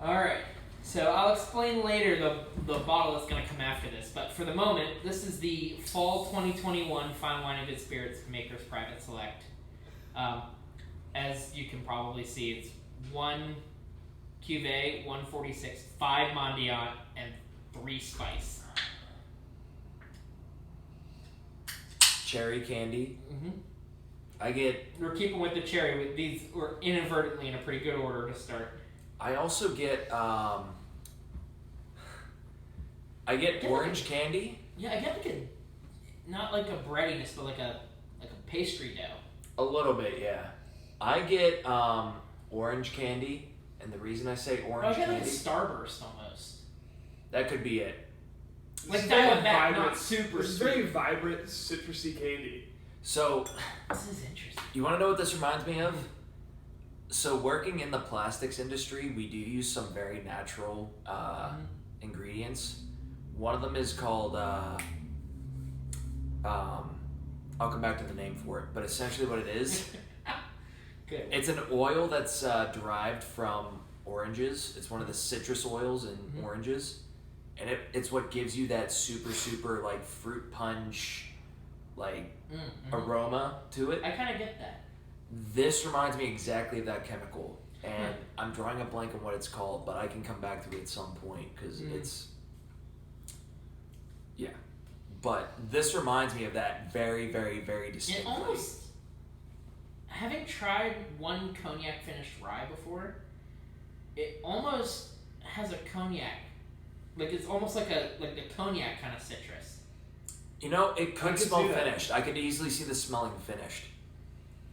Alright, so I'll explain later the bottle that's going to come after this, but for the moment, this is the Fall 2021 Fine Wine and Good Spirits Makers Private Select. As you can probably see, it's 1 Cuvée, 146, 5 Mondial, and 3 Spice. Cherry candy. Mm-hmm. We're keeping with the cherry. With these, we're inadvertently in a pretty good order to start. I also get orange candy. Yeah, I get not like a breadiness, but like a pastry dough. A little bit, yeah. I get orange candy, and the reason I say orange candy, like a Starburst almost. That could be it. Like Diamondback, not super It's sweet. very vibrant, citrusy candy. So, this is interesting. You want to know what this reminds me of? So, working in the plastics industry, we do use some very natural ingredients. One of them is called, I'll come back to the name for it, but essentially what it is, Good. It's an oil that's derived from oranges. It's one of the citrus oils in oranges. And it's what gives you that super, like, fruit punch, like, aroma to it. I kind of get that. This reminds me exactly of that chemical. And I'm drawing a blank on what it's called, but I can come back to it at some point, because it's... Yeah. But this reminds me of that very, very, very distinctly. It almost... Having tried one cognac finished rye before, it almost has a cognac. Like, it's almost like a cognac kind of citrus. You know, it could smell finished. I could easily see the smelling finished.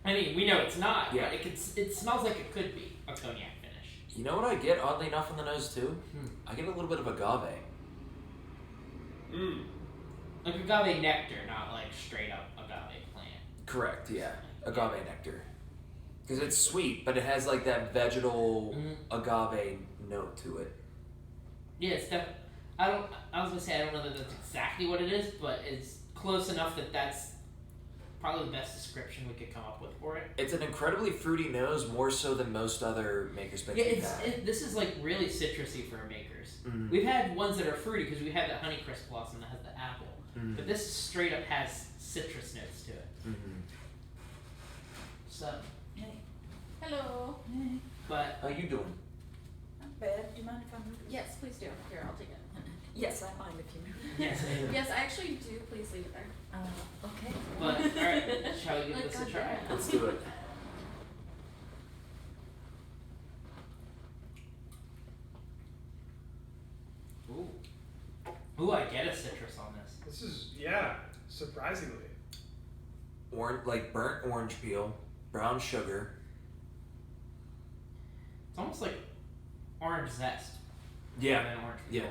I mean, we know it's not, yeah. but it smells like it could be a cognac finish. You know what I get, oddly enough, on the nose, too? I get a little bit of agave. Like agave nectar, not like straight up agave plant. Correct, yeah. Agave nectar. Because it's sweet, but it has like that vegetal agave note to it. Yeah, it's definitely... I was going to say, I don't know that that's exactly what it is, but it's close enough that that's probably the best description we could come up with for it. It's an incredibly fruity nose, more so than most other Maker's Picks we've had. This is like really citrusy for a Maker's. We've had ones that are fruity because we had the Honeycrisp Blossom that has the apple. But this straight up has citrus notes to it. So, hey. Hello. Hey. But how you doing? Not bad. Do you mind if I move? Yes, please do. Here, I'll take it. Yes, I mind if you move. Yes. Yes, I actually do. Please leave it there. Okay. But alright, shall we give this a try? Let's do it. Ooh, I get a citrus on this. This is, surprisingly. Like burnt orange peel, brown sugar. It's almost like orange zest. Yeah. And then orange peel. Yeah.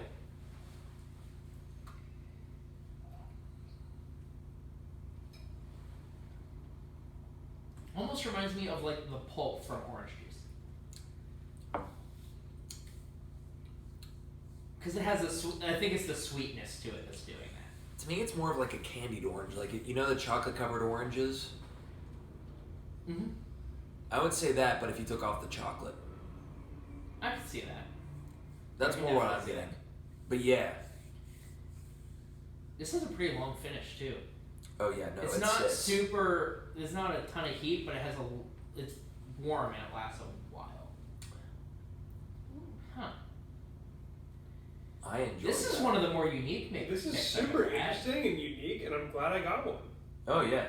Almost reminds me of like the pulp from orange juice. Because it has I think it's the sweetness to it that's doing that. To me, it's more of like a candied orange. Like, you know the chocolate-covered oranges? I would say that, but if you took off the chocolate. I can see that. That's more what I'm getting. But yeah. This has a pretty long finish, too. Oh, yeah, no, it's not super... There's not a ton of heat, but it has it's warm and it lasts a while. Huh. I enjoy This is one of the more unique Makers. This is super interesting and unique, and I'm glad I got one. Oh, yeah.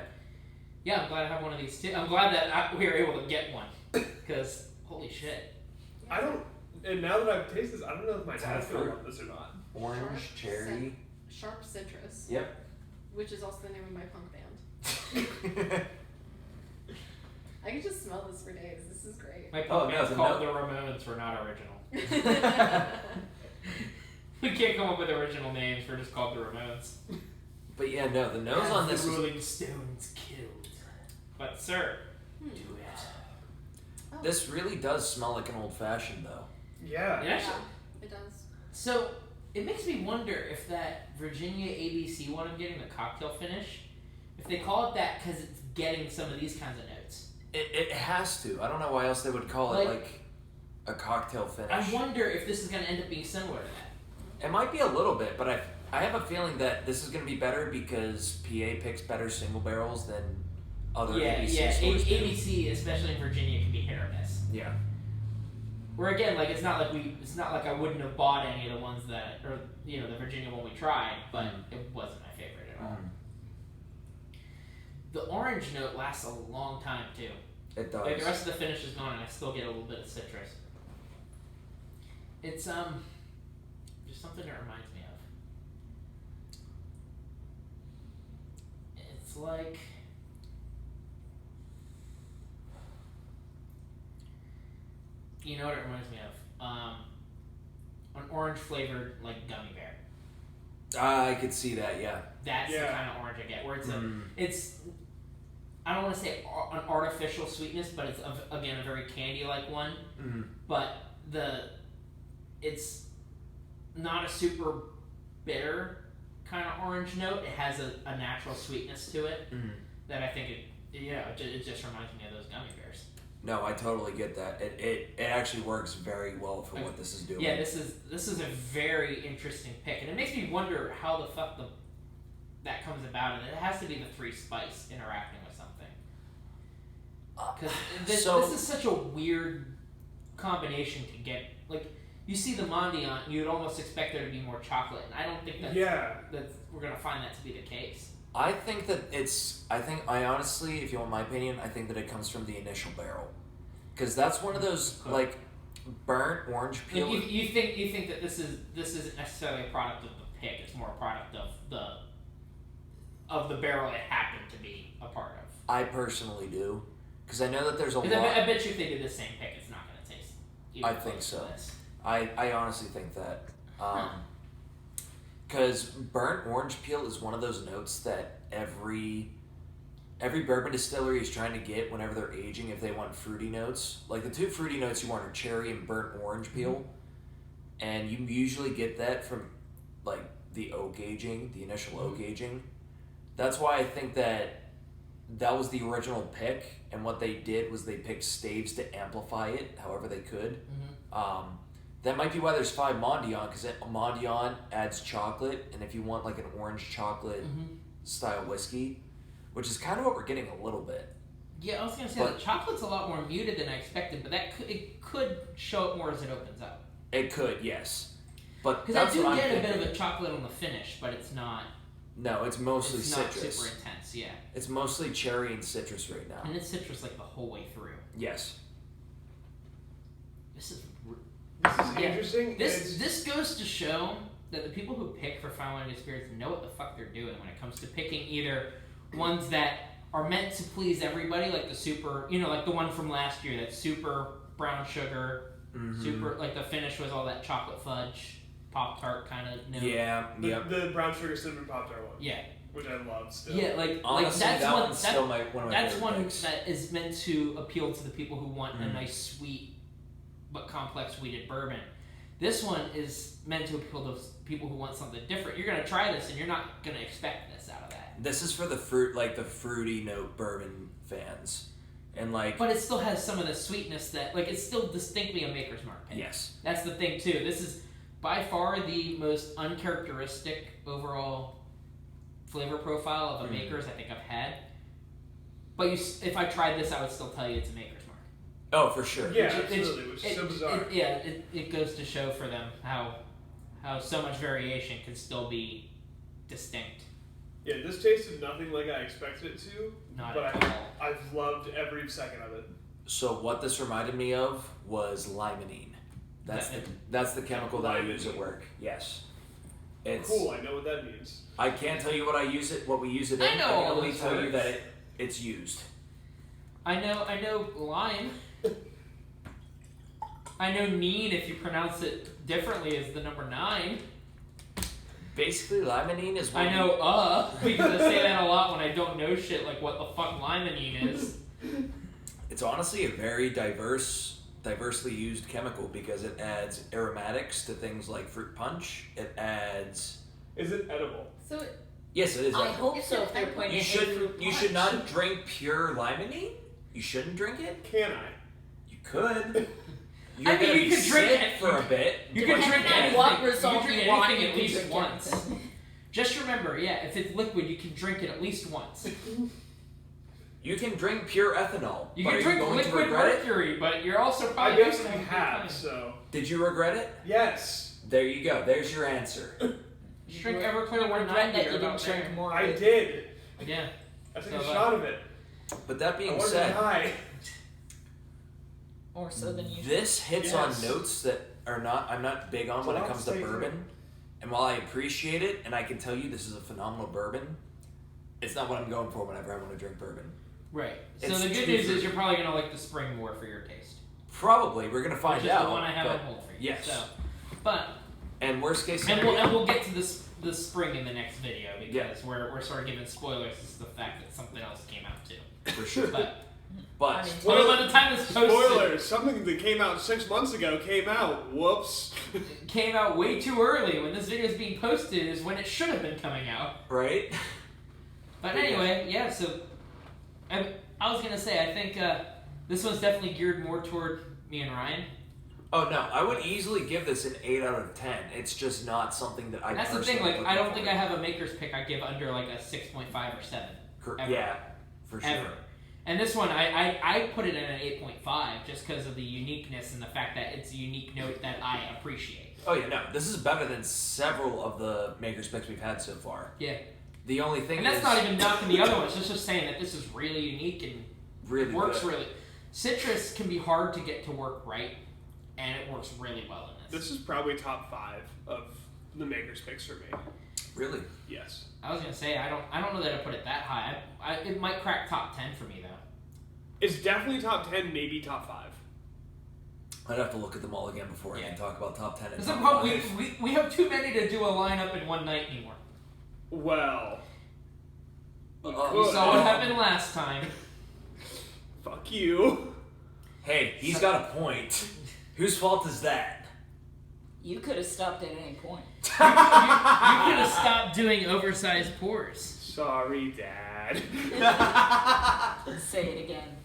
Yeah, I'm glad I have one of these too. I'm glad that we were able to get one. Because, holy shit. And now that I've tasted this, I don't know if my dad's going to love this or not. Orange, cherry. Sharp citrus. Yep. Which is also the name of my punk band. I can just smell this for days. This is great. My punk band's called The Ramones. We're not original. We can't come up with original names. We're just called The Ramones. But yeah, no, the nose on this the Rolling Stones killed. But sir, do it. This really does smell like an old-fashioned, though. Yeah. It actually, it does. So, it makes me wonder if that Virginia ABC one I'm getting, the cocktail finish, if they call it that because it's getting some of these kinds of notes. It has to. I don't know why else they would call it, like... a cocktail finish. I wonder if this is going to end up being similar to that. It might be a little bit, but I have a feeling that this is going to be better because PA picks better single barrels than other ABC stores do. ABC, especially in Virginia, can be hit or miss. Yeah. Where again, like it's not like I wouldn't have bought any of the ones that, or the Virginia one we tried, but it wasn't my favorite at all. The orange note lasts a long time too. It does. Like the rest of the finish is gone, and I still get a little bit of citrus. It's just something it reminds me of. It's like you know what it reminds me of? An orange flavored like gummy bear. I could see that. Yeah. That's the kind of orange I get, where it's I don't want to say an artificial sweetness, but it's again a very candy-like one. But it's not a super bitter kind of orange note. It has a natural sweetness to it that I think it just reminds me of those gummy bears. No, I totally get that. It actually works very well for what this is doing. Yeah, this is a very interesting pick, and it makes me wonder how the fuck that comes about, and it has to be the 3 spice interacting with something. Because this is such a weird combination to get. Like, you see the Mondiant, you would almost expect there to be more chocolate, and I don't think that we're going to find that to be the case. I honestly, if you want my opinion, I think that it comes from the initial barrel. Because that's one of those, like, burnt orange peel. Like you think that this isn't necessarily a product of the pick, it's more a product of the barrel it happened to be a part of. I personally do. Because I know that there's a lot. I bet you if they did the same pick, it's not going to taste even I think close so. to this. I honestly think that. Because burnt orange peel is one of those notes that every bourbon distillery is trying to get whenever they're aging if they want fruity notes. Like the 2 fruity notes you want are cherry and burnt orange peel. And you usually get that from like the oak aging, the initial oak aging. That's why I think that was the original pick, and what they did was they picked staves to amplify it however they could. That might be why there's 5 Mondiant, because Mondiant adds chocolate, and if you want like an orange chocolate style whiskey, which is kind of what we're getting a little bit. Yeah, I was going to say the chocolate's a lot more muted than I expected, but it could show up more as it opens up. It could, yes. But because I do get a bit of a chocolate on the finish, but it's not. No, it's mostly citrus. It's not super intense, yeah. It's mostly cherry and citrus right now. And it's citrus like the whole way through. Yes. This is interesting. This goes to show that the people who pick for Fine Wine Spirits know what the fuck they're doing when it comes to picking either ones that are meant to please everybody, like the super, like the one from last year, that super brown sugar, super, like the finish was all that chocolate fudge, Pop-Tart kind of note. Yeah, the brown sugar cinnamon Pop-Tart one. Yeah. Which I love still. Yeah, honestly, that's that one. one's still one of my that's favorite one picks. that is meant to appeal to the people who want a nice, sweet, but complex wheated bourbon. This one is meant to appeal to people who want something different. You're gonna try this, and you're not gonna expect this out of that. This is for the fruity note bourbon fans, and But it still has some of the sweetness that, it's still distinctly a Maker's Mark pick. Yes. That's the thing too. This is by far the most uncharacteristic overall flavor profile of a Maker's I think I've had. But if I tried this, I would still tell you it's a Maker's Mark. Oh, for sure. Yeah, absolutely, which is so bizarre. It goes to show for them how so much variation can still be distinct. Yeah, this tasted nothing like I expected it to, Not but at all. I've loved every second of it. So what this reminded me of was limonene. That's the chemical that I use at work. Yes. It's cool. I know what that means. I can't tell you what we use it in. I know I can all only those tell you words. that it's used. I know lime. I know neen if you pronounce it differently is the number 9. Basically, limonene is what I know because I say that a lot when I don't know shit like what the fuck limonene is. It's honestly a very diversely used chemical because it adds aromatics to things like fruit punch. It adds. Is it edible? So Yes, it is. I edible. hope so. If they're pointing You should not drink pure limonene. You shouldn't drink it. Can I? You could. You're I mean, gonna you be can drink sick it for a bit. You can drink Depending on anything. what You result can drink you want, anything you at can least drink once. anything. Just remember, yeah, if it's liquid, you can drink it at least once. You can drink pure ethanol. You but can are drink you going liquid to regret it? mercury, but you're also I probably basically not gonna have, it. so. Did you regret it? Yes. There you go. There's your answer. Just drink You Everclear regret 190 that or you about didn't drink there. more. I of it. did. Yeah. I took So, a shot of it. But that I being wanted to said, die. More so than usual. this hits Yes. on notes that are not I'm not big on It's when a it lot comes to to stay bourbon. through. And while I appreciate it, and I can tell you this is a phenomenal bourbon, it's not what I'm going for whenever I want to drink bourbon. Right. So It's the good too news fruity. is you're probably gonna like the spring more for your taste. Probably, we're gonna find which is out. the one I have but on hold for you. yes. So, but And worst case and scenario, we'll get to the spring in the next video because Yeah. we're sort of giving spoilers as to the fact that something else came out too. for sure. But I mean, well, by the time this posted, Spoilers. Something that came out 6 months ago came out. Whoops. it came out way too early. When this video is being posted is when it should have been coming out. Right? But anyway, yeah. So I was gonna say I think this one's definitely geared more toward me and Ryan. Oh no, I would easily give this an 8 out of 10. It's just not something that I. And that's the thing. personally Like look I don't for. think I have a maker's pick. I give under like a 6.5 or 7. Ever. Yeah, for sure. Ever. And this one, I put it in an 8.5 just because of the uniqueness and the fact that it's a unique note that I appreciate. Oh yeah, no, this is better than several of the maker's picks we've had so far. Yeah. The only thing And that's is not even knocking the other ones. It's just saying that this is really unique and really works good. really. Citrus can be hard to get to work right, and it works really well in this. This is probably top 5 of the maker's picks for me. Really? Yes. I was gonna say I don't know that I put it that high. It might crack top 10 for me though. It's definitely top 10, maybe top 5. I'd have to look at them all again before I Yeah. can talk about top 10 and It's a top problem. 5. We have too many to do a lineup in one night anymore. Well, You Good. saw what happened last time. fuck you. Hey, he's got a point. Whose fault is that? You could have stopped at any point. You could have stopped doing oversized pours. Sorry, Dad. Say it again.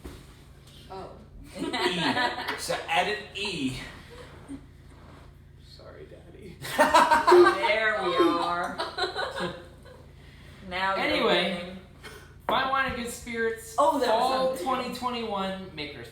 Oh. E. So add an E. Sorry, Daddy. There we are. Now you're Anyway. winning. Fine Wine and Good Spirits. Oh, that was Fall on video. 2021 Maker's